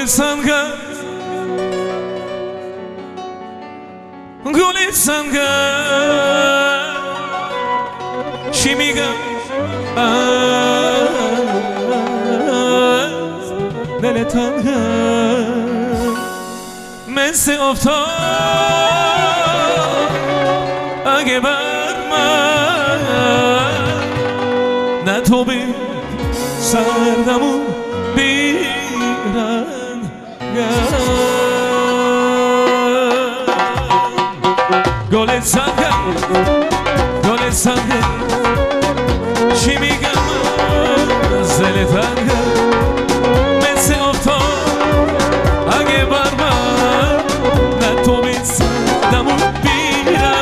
Gülistan'ga Gülistan'ga Şimiga Deletan'ga Mese ofta Age barma Ne tobi Sardamu Biran Gülistan'ga Gülistan'ga Şimiga Deletan'ga Mese ofta Age barma Ne tobi Sardamu Biran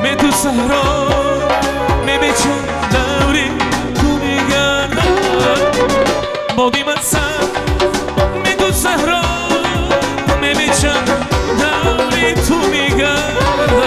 Me tu sahra me becham dauri tu nigarda bodi masan me tu sahra me becham dauri tu nigarda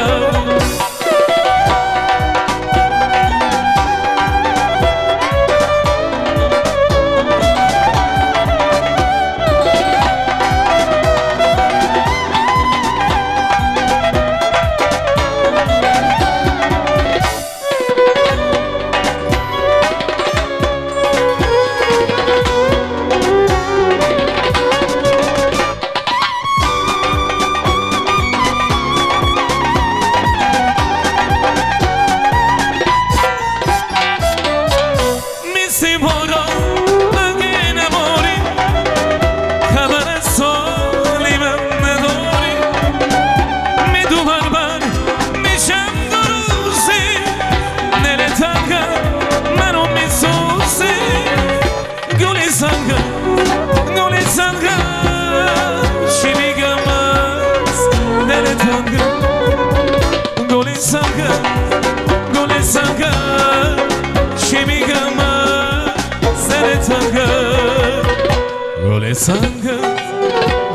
Gülistan'ga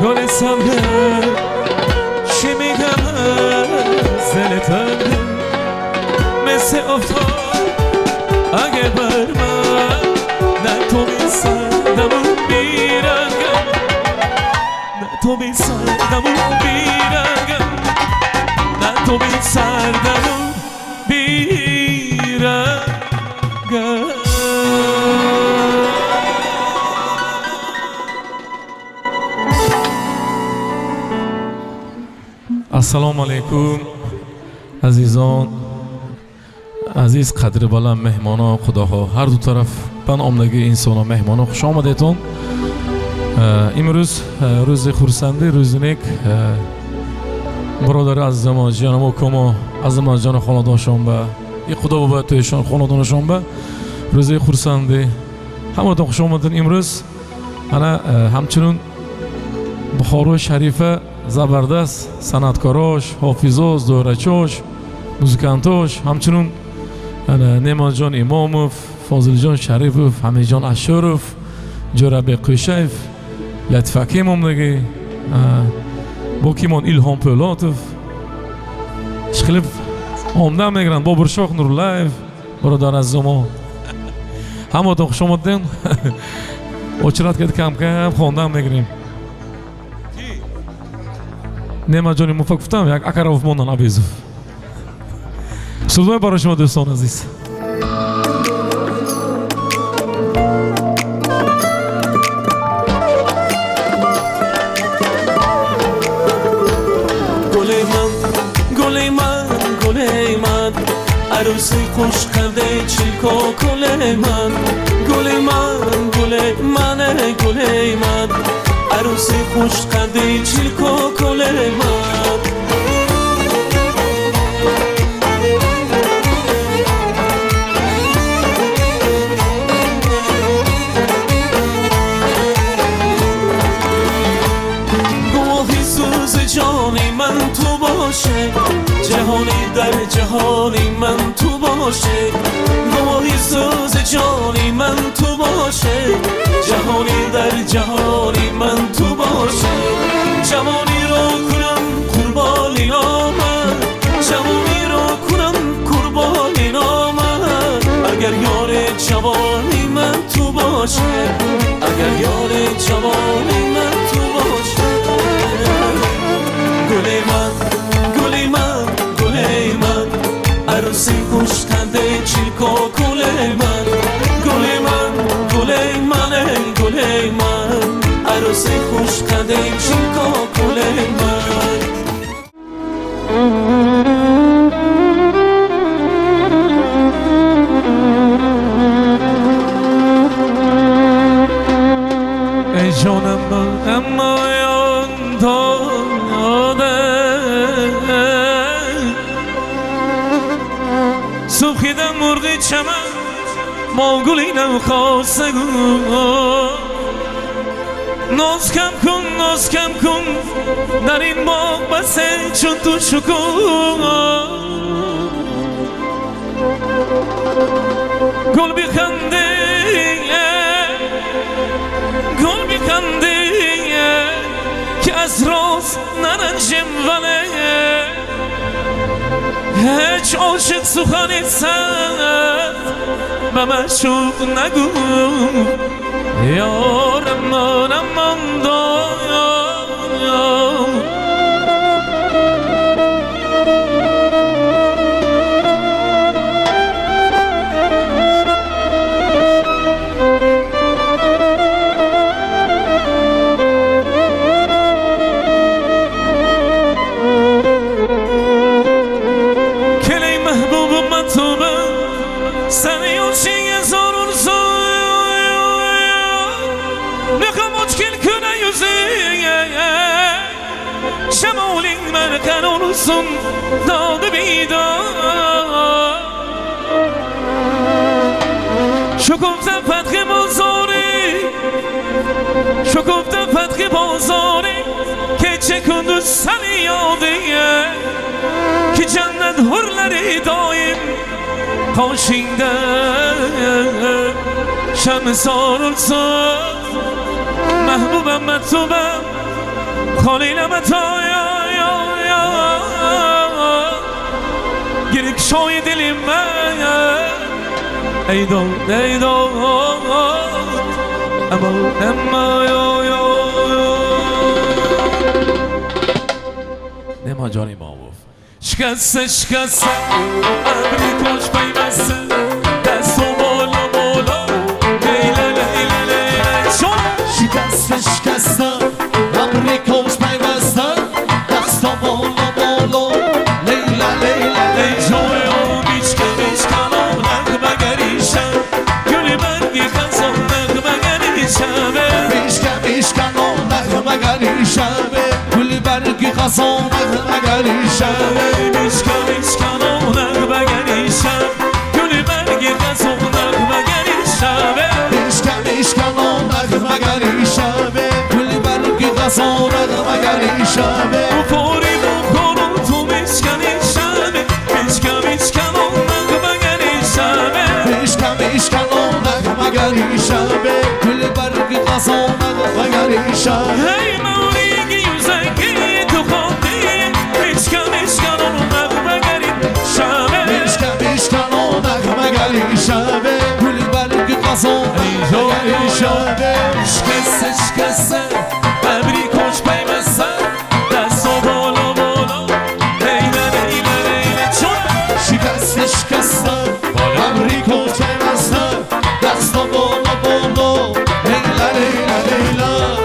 Gülistan'ga Şimiga Deletan'ga Mese ofta Age barma Ne tobi sardamu biraga Ne tobi sardamu biraga Ne tobi sardamu biraga Assalomu alaykum azizon aziz qadri baland mehmona xudoho har du tarafdan omdagi insona mehmona xush omadetun imroz ro'zi xursandi ro'zinek birodari azizamon jiyanim okomo azimat joni xonadonshon ba xudo bobo to'yshon xonadonshon ba ro'zi xursandi hammadan xush omadin imroz ana hamchinin Buxoro sharifa zabardast san'atkarosh, hofizoz, do'rachosh, muzikantosh, hamchinin Ne'matjon Imomov, Foziljon Sharipov, Hamidjon Ashurov, Jo'rabek Qo'yshayev, Latif Akemovdagi Bokimon Ilhom Po'latov, ishqilib omdan megran Boburshoh Nurlayev, birodar azizamon. Hammadan xush omadin. O'chiratga kam-kam xondan megrim. Ne'matjon Imomov guftam, yak Akarov Monan Abezov. Sudmay برای شما دوستان عزیز. گل من عروسی خوش کرده چیلکو گل من عروسی خوش کرده چیلکو گل من جهانی در جهانی من تو باشه گواهی ساز جانی من تو باشه جهانی در جهانی من تو باشه جوانی رو کنم قربانی نامد جوانی رو کنم قربانی نامد اگر یار جوانی من تو باشه اگر یار جوانی من تو باشه گلی من گلی من گلی من عروسی خوش کنده چیکو گلی من گلی من گلی من گلی من عروسی خوش کنده چیکو گلی من ای جانم من اما یان داده سوخیدم مرغی چمن ما گلینم خواسته ناز کم کن در این باغ بسه چون تو شکون گل بخنده گل بخنده که از راز نرنجم وله هیچ عاشق سخن سر به معشوق نگو یارم منم من کلی محبوب من تو من سنی و چی زارون شمالی مرکن اونسون داد بیدار شکفتم فتح بازاری شکفتم فتح بازاری که چه کندو سنی یاده که جنت هرلری دایم کاشینده شمسار اونسون محبوبم مطلوبم خالیلم تا گرک شای دلی من ای داد اما نما جانی ما گفت شکسته ابری کاش پیوسته دست و بالا بالا لیلا لیلا لیلا شکسته ابری کاش پیوسته دست و بالا بالا لیلا لیلا ای جویا میچکن و نغمه گریشم گلی برگی خزان نغمه گریشم میشکن و نغمه گریشم گلی برگی خزان نغمه گریشم میشکن و نغمه گریشم گلی برگی خزان نغمه گریشم میشکن و نغمه گریشم گلی برگی خزان نغمه گریشم بخوری بخورم تو میشکنیشم میشکن و نغمه گریشم میشکن و نغمه گریشم گلی برگی خزان نغمه گریشم هی موریگی یوزنگی تو خواهی میشکن و نغمه گریشم میشکن و نغمه گریشم گلی برگی خزان نغمه گریشم شکسته ابری کاش پیوسته دست و بالا بالا لیلا لیلا لیلا چون شکسته ابری کاش پیوسته دست و بالا بالا لیلا لیلا لیلا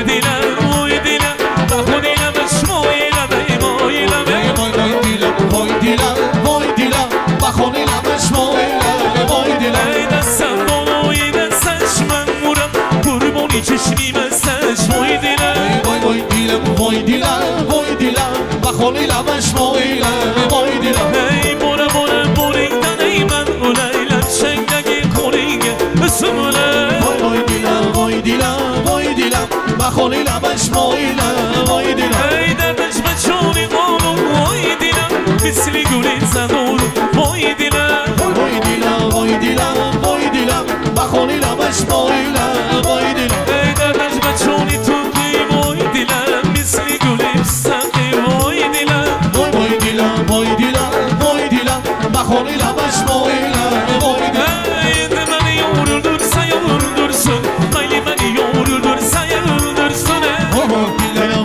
دلم وای دلم بخونی لبش مایلم ای مایلم وای دیلم وای دیلم وای دیلم بخونی لبش مایلم وای دیلم ای دستم بالای دستش من مورم قربونی چشمی مستش وای دلم وای دیلم وای دیلم وای دیلم بخونی لبش مایلم وای دیلم ای بوره بوره بوریدن ای من اولیلم شنگگی خونیگه بسمونه وای دیلم وای دیلم وای دیلم بخونی لبش مایلم وای دیلم ای دردش بچونی قانون وای دیلم مثلی گلی زنور وای دیلم وای دیلم وای دیلم وای دیلم بخونی لبش مایلم وای دیلم ای دردش بچونی توقی وای دیلم مثلی گلی سنگی وای دیلم وای دیلم وای دیلم وای دیلم بخونی لبش مایلم وای دیلم ey de beni yoruldursa yoruldursun hayli beni yoruldursa yoruldursun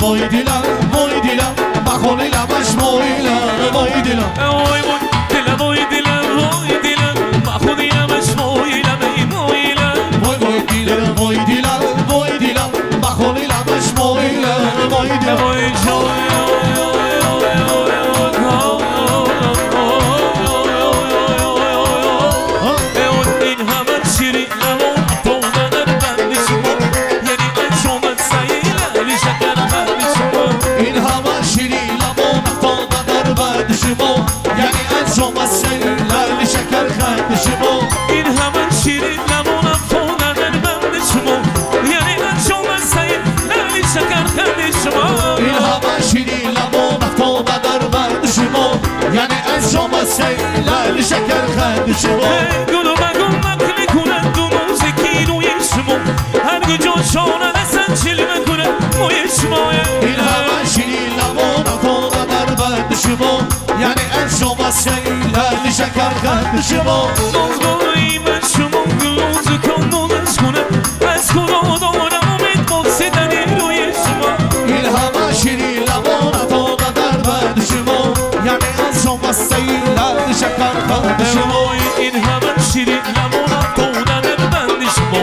وای دیلم وای دیلم بخونی لبش مایلم وای دیلم oy oy dile oy dile oy dile mahudi yavaş moyla bey moyla وای دیلم وای دیلم وای دیلم بخونی لبش مایلم وای دیلم oy joy این همه شیری نمون دونر بندی شما یعنی انشومت سایل شکر بندی شما این همه شیری لبان افتاده در بند شما یعنی انجام از سیلر شکر خند شما این همه شیرین نمون افتاده در بند شما یعنی انشوم سایل شکر بندی شما این همه شیری لبان افتاده در بند شما یعنی انجام از سیلر شکر خند شما گلو بگم مکلی کنند و موزیکی روی شما هر گجا شانه دستن چلمه کنند موی شما این همه شیری لبان افتاده در بند شما یعنی انجام از سیلر شکر خند شما نازگاهی من شما گلوز کندانش کنه از خدا دارم امید بخصیدنی روی شما این همه شیری لبان افتاده در بند شما یعنی انجام از سیلر شکر خند شما این همه شیرین نمون افتاده در بند شما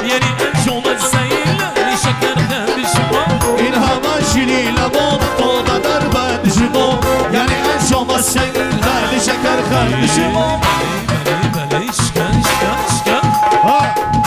یعنی انجام سیل شکر خند شما این همه شیری لبان افتاده در بند شما یعنی انجام از سیلر شکر خند شما بله بله اشکن اشکن اشکن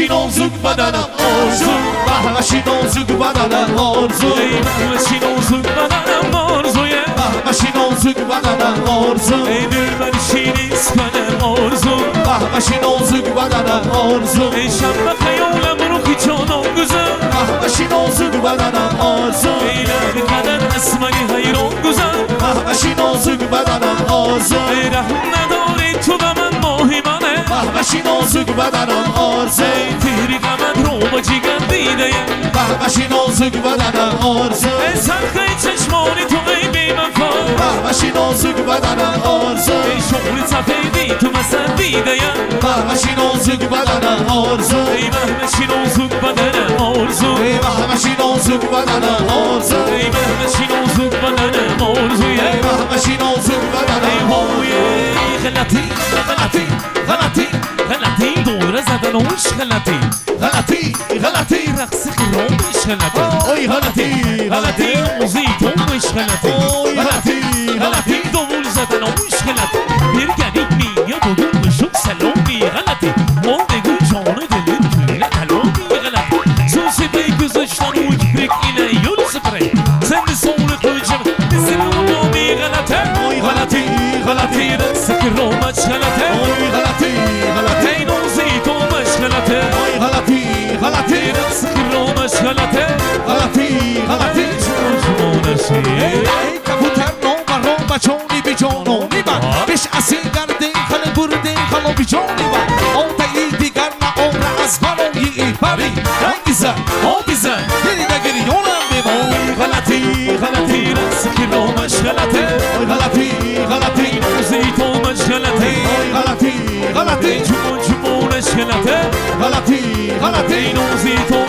نازک بدنم آرزو بهمشی نازک بدنم آرزو بهمشی نازک بدنم آرزوی بهمشی نازک بدنم آرزو ای دلبر شیرین سپنم آرزو بهمشی نازک بدنم آرزو ای شب خیالم رو خیچانم گذر بهمشی نازک بدنم آرزو ای لب قدر اسمنی حیران گذر بهمشی نازک بدنم آرزو ای رحم نداری تو به من ماهی منه بهمشی نازک بدنم آرزو ای تیری قمد رو با جیگر دیده بهمشی نازک بدنم آرزو ای سرخه چشمانی تو ای بی وفا بهمشی نازک بدنم آرزو ای شغل سفیدی تو مثل دیده بهمشی نازک بدنم آرزو ای مهمشی نازک بدن آرزو ای بهمشی نازک بدنم آرزو ای مهمشی نازک بدن آرزو ای بهمشی نازک بدنم ای هوی غلطی غلطی غلطی غلطی دوره زدن اوش غلطی غلطی غلطی رقص خرامش غلطی اوی غلطی غلطی موزیکومش غلطی اوی غلطی غلطی دوول زدن اوش غلطی bir garip miye bugün ışık selomi غلطی موندگو جانı دلin tüyle kalomi غلطی سوسیده gözyaştan uç brek ile yol sprey sen de sonra koyacağım bizim unomi غلطی اوی غلطی غلطی رقص خرامش غلطی اوی غلطی غلطی ای موزیکومش غلطی اوی غلطی غلطی رقص خرامش غلطی غلطی غلطی جمونشی ای کبوتر نو بچونی بی جانونی من بش اصیل گردی خل بردی خلو بی جانی من اون تایی دیگر نه عمر از منو یی بری رنگی زن آبی زن گری دگری یونم بیمون غلطی غلطی رقص خرامش غلطی اوی غلطی غلطی موزیکومش غلطی اوی غلطی غلطی جمونش غلطی غلطی غلطی ای موزیکوم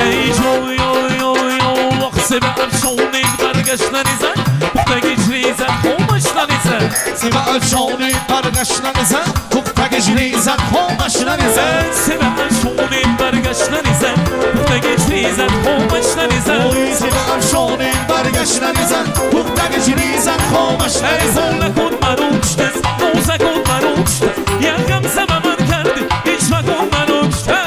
ای جوی اوی اوی اوی وقت به افشانی برگشتن زن بختگی چریزن خومشتن زن سیب افشانی برگشتن زن بختگی چریزن خومشتن زن سیب افشانی برگشتن زن بختگی چریزن خومشتن زن سیب افشانی برگشتن زن بختگی چریزن خومشتن ای زن زولکون من uçtez Nozakon من uçtez Yangam sebebim kerdi Hiç vakon من uçtez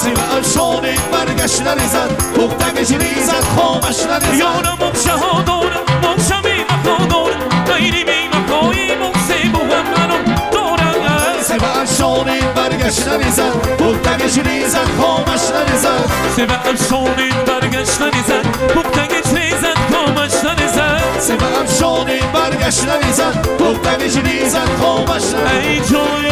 سیب افشانی برگشتن زن بختگی چریزن خومشتن زن یارم مخشها دارم مخشمی مخا دارم غیری بی مخایی مخسی بو هم منو دارم سیب افشانی برگشتن زن بختگی چریزن خومشتن زن سیب افشانی برگشتن زن بختگی چریزن خومشتن زن سیب افشانی برگشتن زن بختگی چریزن خومشتن ای جوی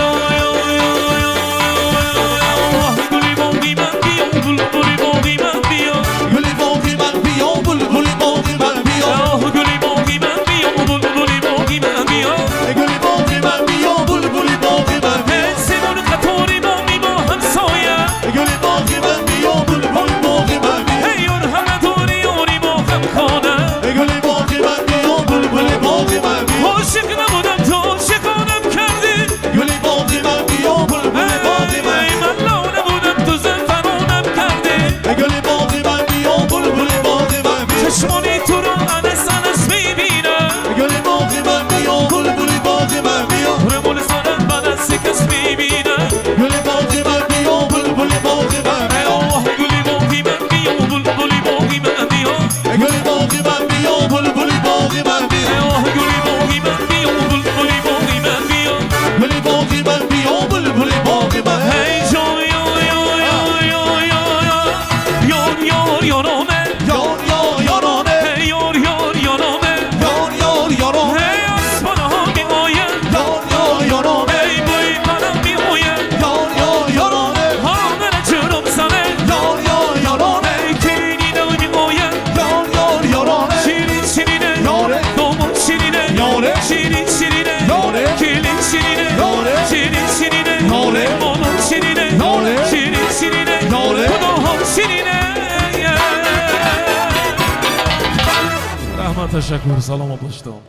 گلی باقی من بیام گلی باقی من بیام گلی باقی من بیام بلبلی باقی من بیام گلی باقی من بیام گلی باقی من بیام گلی باقی من بیام بلبلی باقی من بیام سیمون قطاری با می با همسایه گلی باقی من بیام بلبلی باقی من بیام ای اون همه دوری اوری با هم خانه گلی باقی من بیام بلبلی باقی من بیام عاشق نبودم تو عاشقانم کردی گلی باقی من بیام بلبلی باقی من ای من لانه بودم تو زنفرانم کردی گلی باقی من بیام بلبلی باقی من بیام چشمانی تو رو انس میبینم گلی باقی من بیام بلبلی باقی من بیام رمول سرم من از کس میبینم گلی باقی من بیام بلبلی باقی من بیام گلی باقی من بیام بلبلی باقی من بیام گلی باقی من بیام بلبلی باقی من بیام گلی باقی من بیام بلبلی باقی من بیام گلی باقی من بیام بلبلی باقی من ای جوی یارامه یار یار یارانه ای یار یارامه یار یار یارانه ای اسپانه ها میآید یار یار یارانه ای بوی منم میآید یار یار یارانه هانه چرم زنه یار یار یارانه ای کلینی نو میآید یار یار یارانه شیرین شیرینه یاره دومون شیرینه یاره شیرین شیرینه یاره کلین شیرینه یاره شیرین شیرینه یاره مانون شیرینه یاره شیرین شیرینه یاره خداهم شیرینه رحمت تشکر سلام داشتم